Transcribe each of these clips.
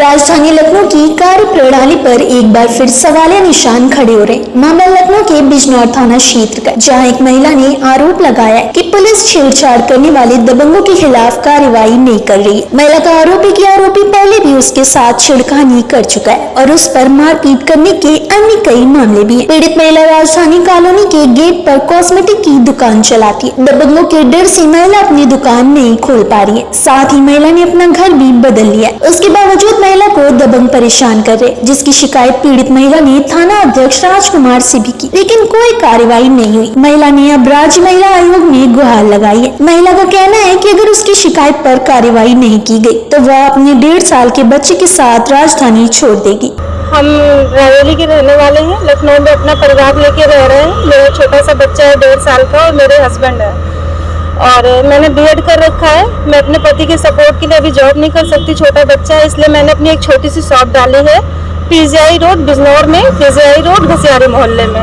राजधानी लखनऊ की कार्य प्रणाली पर एक बार फिर सवालिया निशान खड़े हो रहे। मामला लखनऊ के बिजनौर थाना क्षेत्र का, जहां एक महिला ने आरोप लगाया कि पुलिस छेड़छाड़ करने वाले दबंगों के खिलाफ कार्रवाई नहीं कर रही। महिला का आरोप है कि आरोपी पहले भी उसके साथ छेड़खानी कर चुका है और उस पर मारपीट करने के अन्य कई मामले भी हैं। पीड़ित महिला राजधानी कॉलोनी के गेट पर कॉस्मेटिक की दुकान चलाती है। दबंगों के डर से महिला अपनी दुकान नहीं खोल पा रही है। साथ ही महिला ने अपना घर भी बदल लिया। उसके बावजूद महिला को दबंग परेशान कर रहे, जिसकी शिकायत पीड़ित महिला ने थाना अध्यक्ष राजकुमार से भी की, लेकिन कोई कार्रवाई नहीं हुई। महिला ने अब राज्य महिला आयोग में गुहार लगाई है। महिला का कहना है कि अगर उसकी शिकायत पर कार्रवाई नहीं की गई तो वह अपने 1.5 साल के बच्चे के साथ राजधानी छोड़ देगी। हम रायली के रहने वाले हैं, लखनऊ में अपना परिवार लेके रह रहे हैं। मेरा छोटा सा बच्चा है 1.5 साल का और मेरे हस्बैंड है और मैंने बीएड कर रखा है। मैं अपने पति के सपोर्ट के लिए अभी जॉब नहीं कर सकती, छोटा बच्चा है, इसलिए मैंने अपनी एक छोटी सी शॉप डाली है पीजीआई रोड बिजनौर में, पीजीआई रोड घसियारी मोहल्ले में।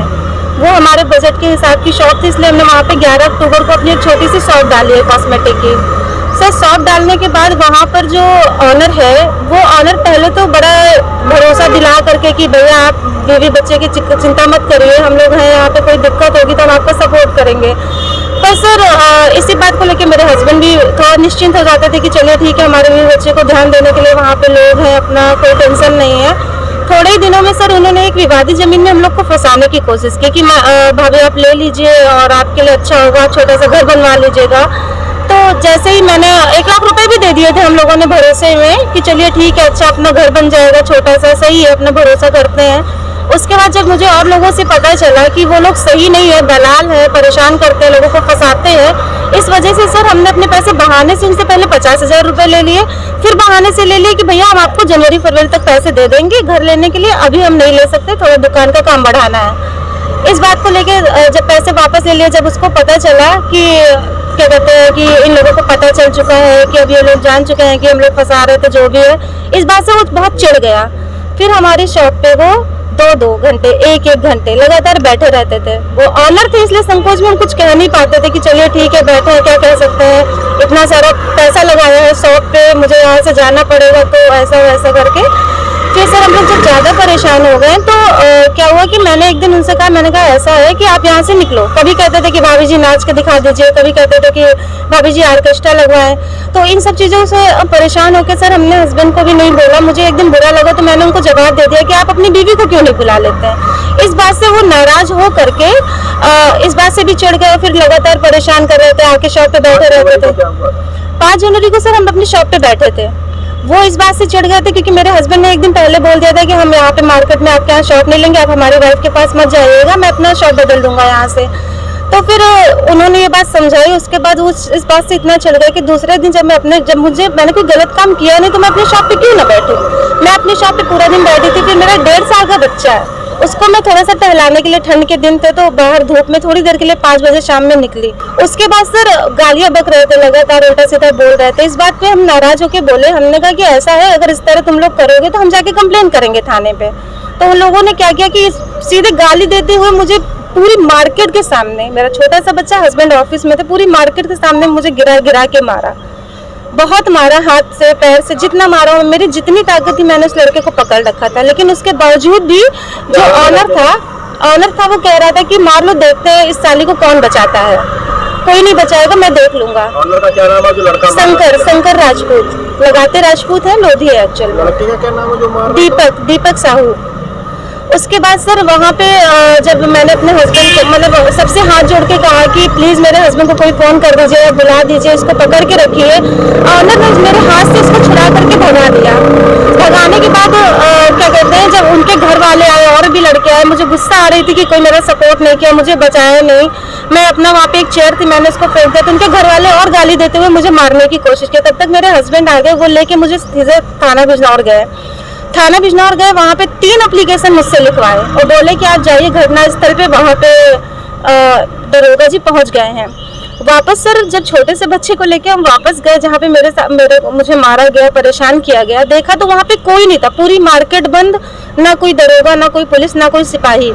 वो हमारे बजट के हिसाब की शॉप थी, इसलिए हमने वहाँ पे 11 अक्टूबर को अपनी एक छोटी सी शॉप डाली है कॉस्मेटिक की। सर शॉप डालने के बाद वहाँ पर जो ऑनर है वो ऑनर पहले तो बड़ा भरोसा दिला करके कि भैया आप बीवी बच्चे की चिंता मत करिए, हम लोग हैं यहाँ पे, कोई दिक्कत होगी तो हम आपको सपोर्ट करेंगे। पर सर इसी बात को लेकर मेरे हस्बैंड भी थोड़ा निश्चिंत हो जाते थे कि चलिए ठीक है, हमारे बीवी बच्चे को ध्यान देने के लिए वहाँ पे लोग हैं, अपना कोई टेंशन नहीं है। थोड़े ही दिनों में सर उन्होंने एक विवादित जमीन में हम लोग को फंसाने की कोशिश की कि भाभी आप ले लीजिए और आपके लिए अच्छा होगा, छोटा सा घर बनवा लीजिएगा। तो जैसे ही मैंने 1 लाख रुपए भी दे दिए थे हम लोगों ने भरोसे में कि चलिए ठीक है, अच्छा अपना घर बन जाएगा, छोटा सा, सही है, अपना भरोसा करते हैं। उसके बाद जब मुझे और लोगों से पता चला कि वो लोग सही नहीं है, दलाल है, परेशान करते हैं, लोगों को फंसाते हैं, इस वजह से सर हमने अपने पैसे बहाने से उनसे पहले 50,000 रुपए ले लिए, फिर बहाने से ले लिए कि भैया हम आपको जनवरी फरवरी तक पैसे दे देंगे घर लेने के लिए, अभी हम नहीं ले सकते, थोड़ा दुकान का काम बढ़ाना है। इस बात को लेके जब पैसे वापस ले लिए, जब उसको पता चला कि क्या कहते हैं कि इन लोगों को पता चल चुका है कि अब ये लोग जान चुके हैं कि हम लोग फंसा रहे थे, जो भी है, इस बात से वो बहुत चिढ़ गया। फिर हमारी शॉप पे वो 2-2 घंटे 1-1 घंटे लगातार बैठे रहते थे। वो ऑनर थे इसलिए संकोच में हम कुछ कह नहीं पाते थे कि चलिए ठीक है बैठे हैं, क्या कह सकते हैं, इतना सारा पैसा लगाया है शॉप पे, मुझे यहाँ से जाना पड़ेगा, तो ऐसा वैसा करके फिर सर हम लोग जब ज़्यादा परेशान हो गए तो क्या हुआ कि मैंने एक दिन उनसे कहा, मैंने कहा ऐसा है कि आप यहाँ से निकलो। कभी कहते थे कि भाभी जी नाच के दिखा दीजिए, कभी कहते थे कि भाभी जी ऑर्केस्ट्रा लगवाएं। तो इन सब चीज़ों से परेशान होकर सर हमने हस्बैंड को भी नहीं बोला, मुझे एक दिन बुरा लगा तो मैंने उनको जवाब दे दिया कि आप अपनी बीवी को क्यों नहीं बुला लेते हैं। इस बात से वो नाराज हो करके इस बात से भी चिढ़ गए, फिर लगातार परेशान कर रहे थे, आके शॉप पे बैठे रहते थे। 5 जनवरी को सर हम अपनी शॉप पे बैठे थे, वो इस बात से चिढ़ गए थे क्योंकि मेरे हस्बैंड ने एक दिन पहले बोल दिया था कि हम यहाँ पे मार्केट में आपके यहाँ शॉप नहीं लेंगे, आप हमारी वाइफ के पास मत जाइएगा, मैं अपना शॉप बदल दूंगा यहाँ से। तो फिर उन्होंने ये बात समझाई, उसके बाद वो इस बात से इतना चिढ़ गए कि दूसरे दिन जब मैंने कोई गलत काम किया नहीं तो मैं अपनी शॉप पे क्यों ना बैठूं। मैं अपनी शॉप पे पूरा दिन बैठी थी। फिर मेरा 1.5 साल का बच्चा है, उसको मैं थोड़ा सा टहलाने के लिए, ठंड के दिन थे तो बाहर धूप में थोड़ी देर के लिए 5 बजे शाम में निकली। उसके बाद सर गालियां बक रहे थे, लगातार उल्टा सीधा बोल रहे थे। इस बात पे हम नाराज होके बोले, हमने कहा कि ऐसा है अगर इस तरह तुम लोग करोगे तो हम जाके कंप्लेन करेंगे थाने पे। तो उन लोगों ने क्या किया कि सीधे गाली देते हुए मुझे पूरी मार्केट के सामने, मेरा छोटा सा बच्चा, हस्बैंड ऑफिस में थे, पूरी मार्केट के सामने मुझे गिरा गिरा के मारा, बहुत मारा, हाथ से पैर से जितना मारा, मेरी जितनी ताकत थी मैंने उस लड़के को पकड़ रखा था। लेकिन उसके बावजूद भी जो ऑनर था वो कह रहा था कि मार लो, देखते हैं इस साली को कौन बचाता है, कोई नहीं बचाएगा, मैं देख लूंगा। ऑनर का क्या नाम है जो लड़का? शंकर राजपूत, लगाते राजपूत है, लोधी है एक्चुअल में। लड़के का क्या नाम है जो मार? दीपक साहू। उसके बाद सर वहाँ पे जब मैंने अपने हस्बैंड को मतलब सबसे हाथ जोड़ के कहा कि प्लीज़ मेरे हस्बैंड को कोई फ़ोन कर दीजिए या बुला दीजिए, इसको पकड़ के रखिए, ऑनर ने मेरे हाथ से इसको छुड़ा करके भगा दिया। भगाने के बाद क्या कहते हैं, जब उनके घर वाले आए और भी लड़के आए, मुझे गुस्सा आ रही थी कि कोई मेरा सपोर्ट नहीं किया, मुझे बचाया नहीं। मैं अपना वहाँ पे एक चेयर थी, मैंने उसको फेंक दिया तो उनके घर वाले और गाली देते हुए मुझे मारने की कोशिश की। तब तक मेरे हस्बैंड आ गए, वो लेके मुझे सीधे थाना बिजनौर गए। वहाँ पे 3 एप्लीकेशन मुझसे लिखवाए और बोले कि आप जाइए घटनास्थल पे, वहाँ पे दरोगा जी पहुँच गए हैं। वापस सर जब छोटे से बच्चे को लेके हम वापस गए जहाँ पे मुझे मारा गया, परेशान किया गया, देखा तो वहाँ पे कोई नहीं था, पूरी मार्केट बंद, ना कोई दरोगा, ना कोई पुलिस, ना कोई सिपाही,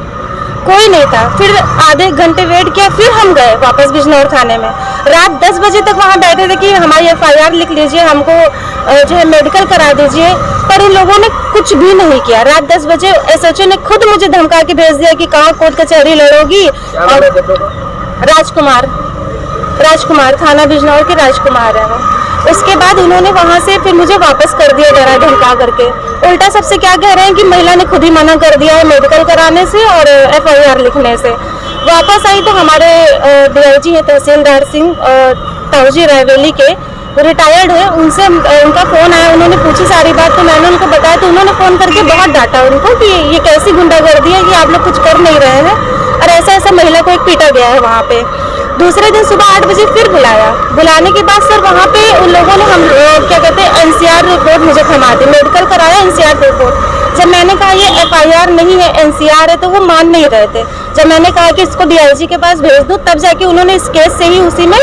कोई नहीं था। फिर आधे घंटे वेट किया, फिर हम गए वापस बिजनौर थाने में। रात 10 बजे तक वहाँ बैठे थे कि हमारी FIR लिख लीजिए, हमको जो है मेडिकल करा दीजिए, पर इन लोगों ने कुछ भी नहीं किया। रात 10 बजे SHO ने खुद मुझे धमका के भेज दिया कि कहाँ कोर्ट कचहरी लड़ोगी। और राजकुमार थाना बिजनौर के राजकुमार है वो। उसके बाद उन्होंने वहां से फिर मुझे वापस कर दिया डरा धमका करके। उल्टा सबसे क्या कह रहे हैं कि महिला ने खुद ही मना कर दिया है मेडिकल कराने से और FIR लिखने से। वापस आई तो हमारे DIG है तहसीलदार सिंह ताऊजी रायवेली के, रिटायर्ड है, उनसे उनका फ़ोन आया, उन्होंने पूछी सारी बात, तो मैंने उनको बताया तो उन्होंने फ़ोन करके बहुत डांटा उनको कि ये कैसी गुंडागर्दी है कि आप लोग कुछ कर नहीं रहे हैं, और ऐसा ऐसा महिला को एक पीटा गया है वहाँ पे। दूसरे दिन सुबह 8 बजे फिर बुलाया। बुलाने के बाद सर वहाँ पे उन लोगों ने क्या कहते हैं NCR रिपोर्ट मुझे थमा दी। मेडिकल कराया, NCR रिपोर्ट। जब मैंने कहा ये FIR नहीं है NCR है, तो वो मान नहीं रहे थे। जब मैंने कहा कि इसको DIG के पास भेज दूँ, तब जाके उन्होंने इस केस से ही उसी में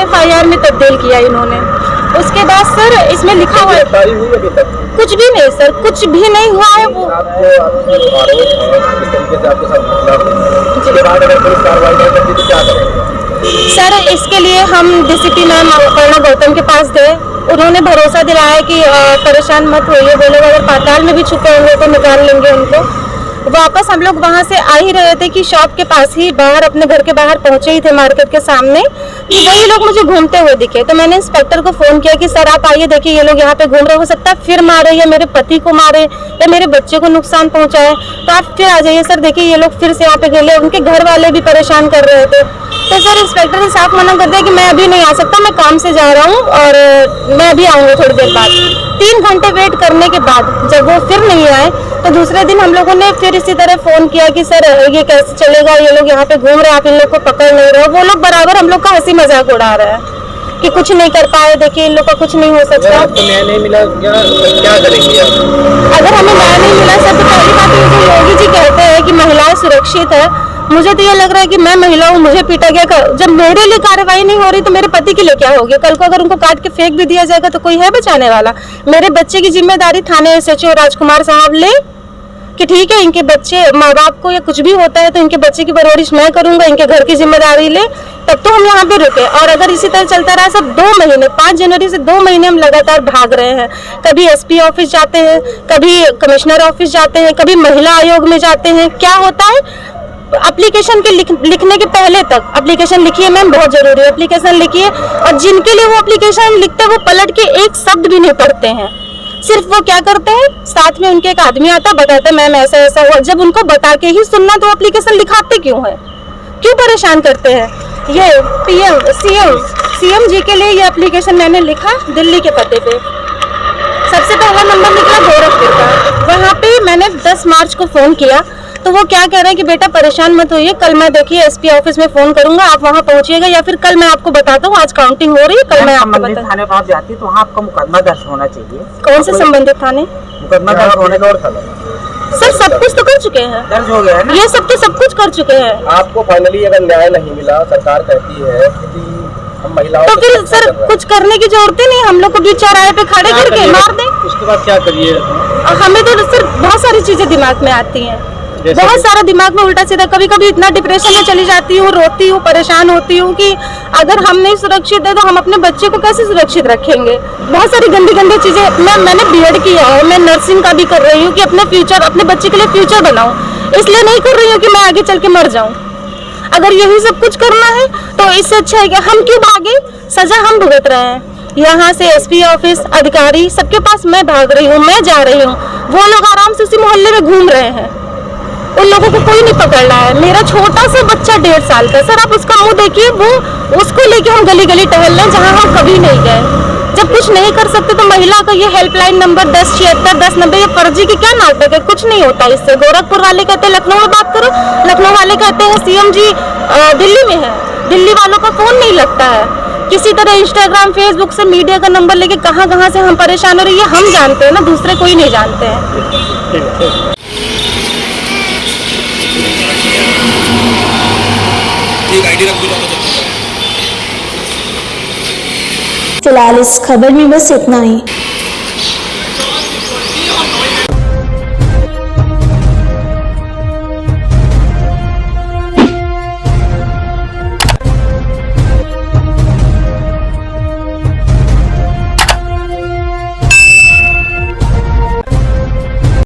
FIR में तब्दील किया इन्होंने। उसके बाद सर इसमें लिखा हुआ है कुछ भी नहीं सर, कुछ भी नहीं हुआ है। वो सर इसके लिए हम DCP मैम अपर्णा गौतम के पास गए, उन्होंने भरोसा दिलाया कि परेशान मत होइए, वो लोग अगर पाताल में भी छुपे होंगे तो निकाल लेंगे उनको। वापस हम लोग वहाँ से आ ही रहे थे कि शॉप के पास ही बाहर, अपने घर के बाहर पहुँचे ही थे मार्केट के सामने, कि वही लोग मुझे घूमते हुए दिखे। तो मैंने इंस्पेक्टर को फ़ोन किया कि सर आप आइए, देखिए ये लोग यहाँ पे घूम रहे, हो सकता है फिर मारे या मेरे पति को मारे या मेरे बच्चे को नुकसान पहुँचाए, तो आप फिर आ जाइए सर, देखिए ये लोग फिर से यहाँ पे गए। उनके घर वाले भी परेशान कर रहे थे। तो सर इंस्पेक्टर ने साफ मना कर दिया कि मैं अभी नहीं आ सकता, मैं काम से जा रहा हूँ और मैं अभी आऊँगा थोड़ी देर बाद। 3 घंटे वेट करने के बाद जब वो फिर नहीं आए, तो दूसरे दिन हम लोगों ने फिर इसी तरह फ़ोन किया कि सर ये कैसे चलेगा, ये लोग यहाँ पे घूम रहे हैं, आप इन लोग को पकड़ नहीं रहे हो। वो लोग बराबर हम लोग का हंसी मजाक उड़ा रहे हैं कि कुछ नहीं कर पाए, देखिए इन लोग का कुछ नहीं हो सकता। आपको न्याय नहीं मिला क्या करेंगे आप? अगर हमें न्याय नहीं मिला सर, तो पहली बात ये जो योगी जी कहते हैं कि महिलाएं सुरक्षित है, मुझे तो ये लग रहा है कि मैं महिला हूँ, मुझे पीटा गया। जब मेरे लिए कार्रवाई नहीं हो रही तो मेरे पति के लिए क्या होगी? कल को अगर उनको काट के फेंक भी दिया जाएगा तो कोई है बचाने वाला? मेरे बच्चे की जिम्मेदारी थाने SHO राजकुमार साहब ले कि ठीक है, इनके बच्चे माँ बाप को या कुछ भी होता है तो इनके बच्चे की परवरिश मैं करूंगा, इनके घर की जिम्मेदारी ले, तब तो हम यहाँ पे रुके। और अगर इसी तरह चलता रहा सब 2 महीने, 5 जनवरी से 2 महीने हम लगातार भाग रहे हैं। कभी SP ऑफिस जाते हैं, कभी कमिश्नर ऑफिस जाते हैं, कभी महिला आयोग में जाते हैं। क्या होता है, एप्लीकेशन के लिखने के पहले तक एप्लीकेशन लिखिए मैम, बहुत जरूरी है, एप्लीकेशन लिखिए। और जिनके लिए वो एप्लीकेशन लिखते हैं वो पलट के एक शब्द भी नहीं पढ़ते हैं, सिर्फ वो क्या करते हैं, साथ में उनके एक आदमी आता बताता है मैम ऐसा ऐसा हुआ। जब उनको बता के ही सुनना तो एप्लीकेशन लिखाते क्यों है, क्यों परेशान करते हैं? ये CM जी के लिए ये एप्लीकेशन मैंने लिखा दिल्ली के पते पे। सबसे पहला नंबर निकला गोरखपुर का। वहाँ पे मैंने 10 मार्च को फ़ोन किया तो वो क्या कह रहे हैं कि बेटा परेशान मत होइए, कल मैं देखिए SP ऑफिस में फ़ोन करूंगा, आप वहाँ पहुँचिएगा, या फिर कल मैं आपको बताता हूँ, आज काउंटिंग हो रही है, कल मैं आपको बताता हूँ। थाने पहुँच जाती तो वहाँ आपका मुकदमा दर्ज होना चाहिए। कौन से संबंधित थाने? मुकदमा दर्ज होने का सर सब कुछ तो कर चुके हैं, दर्ज हो गया है ना? ये सब तो सब कुछ कर चुके हैं। आपको फाइनली अगर न्याय नहीं मिला, सरकार कहती है कि हम महिलाओं तो फिर सर कुछ करने की जरूरत ही नहीं, हम लोग को बीच चौराहे पे खड़े करके मार दें। उसके बाद क्या करिए? हमें तो सर बहुत सारी चीजें दिमाग में आती हैं, बहुत सारा दिमाग में उल्टा सीधा। कभी कभी इतना डिप्रेशन में चली जाती हूँ, रोती हूँ, परेशान होती हूँ कि अगर हम नहीं सुरक्षित है तो हम अपने बच्चे को कैसे सुरक्षित रखेंगे। बहुत सारी गंदी गंदी चीजें। मैंने B.Ed किया है, मैं नर्सिंग का भी कर रही हूँ कि अपने फ्यूचर, अपने बच्चे के लिए फ्यूचर बनाऊं, इसलिए नहीं कर रही हूँ कि मैं आगे चल के मर जाऊं। अगर यही सब कुछ करना है तो इससे अच्छा है कि हम क्यों भागे, सजा हम भुगत रहे हैं। यहाँ से SP ऑफिस, अधिकारी, सबके पास मैं भाग रही हूँ, मैं जा रही हूँ, वो लोग आराम से उसी मोहल्ले में घूम रहे हैं, उन लोगों को कोई नहीं पकड़ रहा है। मेरा छोटा सा बच्चा 1.5 साल का, सर आप उसका मुंह देखिए, वो उसको लेके हम गली गली टहल रहे हैं जहाँ हम कभी नहीं गए। जब कुछ नहीं कर सकते तो महिला का ये हेल्पलाइन नंबर 1076 1090 ये फर्जी की क्या नाटक है? कुछ नहीं होता इससे। गोरखपुर वाले कहते हैं लखनऊ में बात करो, लखनऊ वाले कहते हैं CM जी दिल्ली में है, दिल्ली वालों का फोन नहीं लगता है। किसी तरह इंस्टाग्राम फेसबुक से मीडिया का नंबर लेके कहाँ कहाँ से हम परेशान हो रहे हैं, ये हम जानते हैं ना, दूसरे कोई नहीं जानते हैं। फिलहाल इस खबर में बस इतना ही।